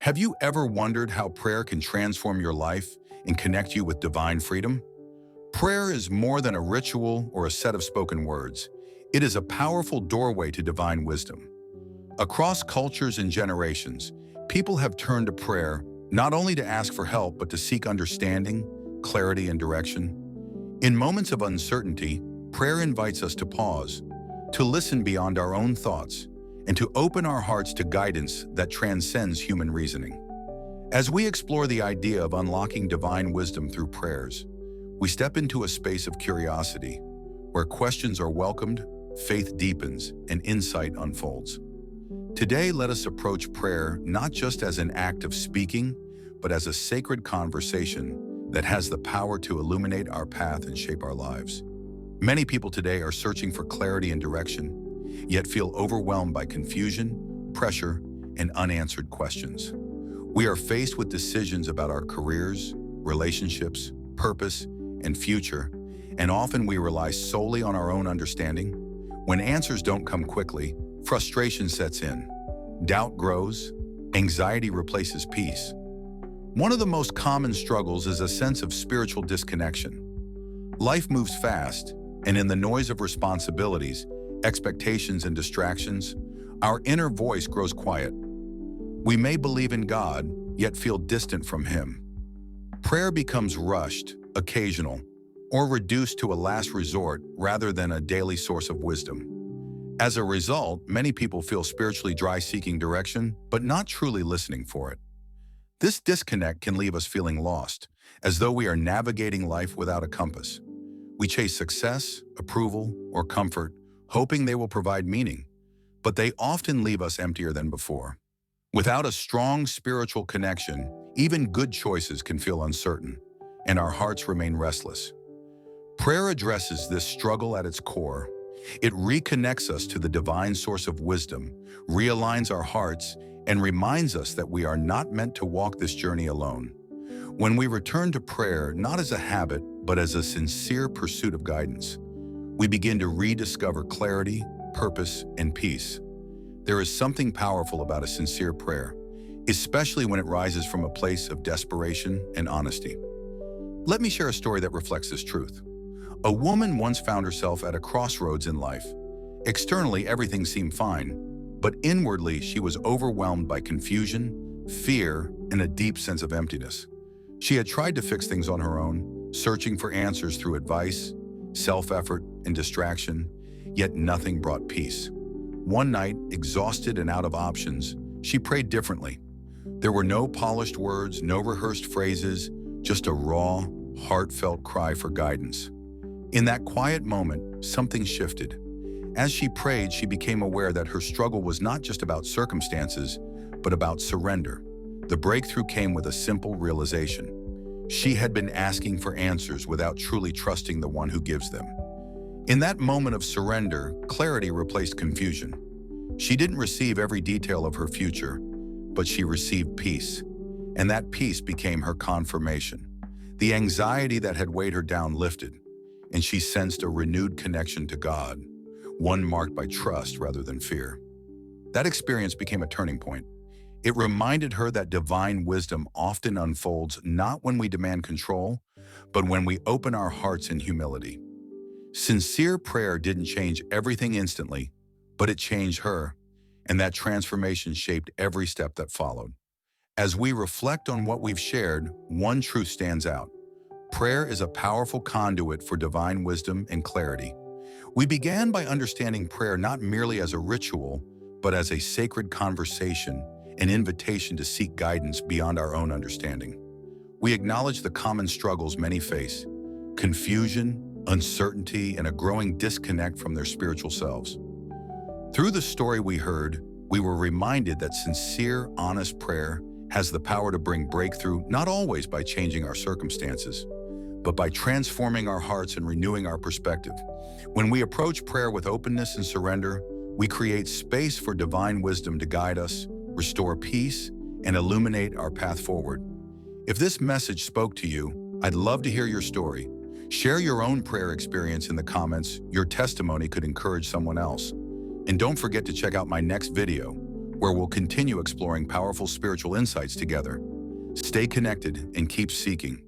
Have you ever wondered how prayer can transform your life and connect you with divine freedom? Prayer is more than a ritual or a set of spoken words. It is a powerful doorway to divine wisdom. Across cultures and generations, people have turned to prayer not only to ask for help but to seek understanding, clarity, and direction. In moments of uncertainty, prayer invites us to pause, to listen beyond our own thoughts, and to open our hearts to guidance that transcends human reasoning. As we explore the idea of unlocking divine wisdom through prayers, we step into a space of curiosity, where questions are welcomed, faith deepens, and insight unfolds. Today, let us approach prayer not just as an act of speaking, but as a sacred conversation that has the power to illuminate our path and shape our lives. Many people today are searching for clarity and direction, yet feel overwhelmed by confusion, pressure, and unanswered questions. We are faced with decisions about our careers, relationships, purpose, and future, and often we rely solely on our own understanding. When answers don't come quickly, frustration sets in, doubt grows, anxiety replaces peace. One of the most common struggles is a sense of spiritual disconnection. Life moves fast, and in the noise of responsibilities, expectations, and distractions, our inner voice grows quiet. We may believe in God, yet feel distant from Him. Prayer becomes rushed, occasional, or reduced to a last resort rather than a daily source of wisdom. As a result, many people feel spiritually dry, seeking direction, but not truly listening for it. This disconnect can leave us feeling lost, as though we are navigating life without a compass. We chase success, approval, or comfort, hoping they will provide meaning, but they often leave us emptier than before. Without a strong spiritual connection, even good choices can feel uncertain, and our hearts remain restless. Prayer addresses this struggle at its core. It reconnects us to the divine source of wisdom, realigns our hearts, and reminds us that we are not meant to walk this journey alone. When we return to prayer, not as a habit, but as a sincere pursuit of guidance, we begin to rediscover clarity, purpose, and peace. There is something powerful about a sincere prayer, especially when it rises from a place of desperation and honesty. Let me share a story that reflects this truth. A woman once found herself at a crossroads in life. Externally, everything seemed fine, but inwardly, she was overwhelmed by confusion, fear, and a deep sense of emptiness. She had tried to fix things on her own, searching for answers through advice, self-effort, and distraction, yet nothing brought peace. One night, exhausted and out of options, she prayed differently. There were no polished words, no rehearsed phrases, just a raw, heartfelt cry for guidance. In that quiet moment, something shifted. As she prayed, she became aware that her struggle was not just about circumstances, but about surrender. The breakthrough came with a simple realization. She had been asking for answers without truly trusting the one who gives them. In that moment of surrender, clarity replaced confusion. She didn't receive every detail of her future, but she received peace. And that peace became her confirmation. The anxiety that had weighed her down lifted, and she sensed a renewed connection to God, one marked by trust rather than fear. That experience became a turning point. It reminded her that divine wisdom often unfolds not when we demand control, but when we open our hearts in humility. Sincere prayer didn't change everything instantly, but it changed her, and that transformation shaped every step that followed. As we reflect on what we've shared, one truth stands out. Prayer is a powerful conduit for divine wisdom and clarity. We began by understanding prayer not merely as a ritual, but as a sacred conversation, an invitation to seek guidance beyond our own understanding. We acknowledge the common struggles many face: confusion, uncertainty, and a growing disconnect from their spiritual selves. Through the story we heard, we were reminded that sincere, honest prayer has the power to bring breakthrough, not always by changing our circumstances, but by transforming our hearts and renewing our perspective. When we approach prayer with openness and surrender, we create space for divine wisdom to guide us, restore peace, and illuminate our path forward. If this message spoke to you, I'd love to hear your story. Share your own prayer experience in the comments. Your testimony could encourage someone else. And don't forget to check out my next video, where we'll continue exploring powerful spiritual insights together. Stay connected and keep seeking.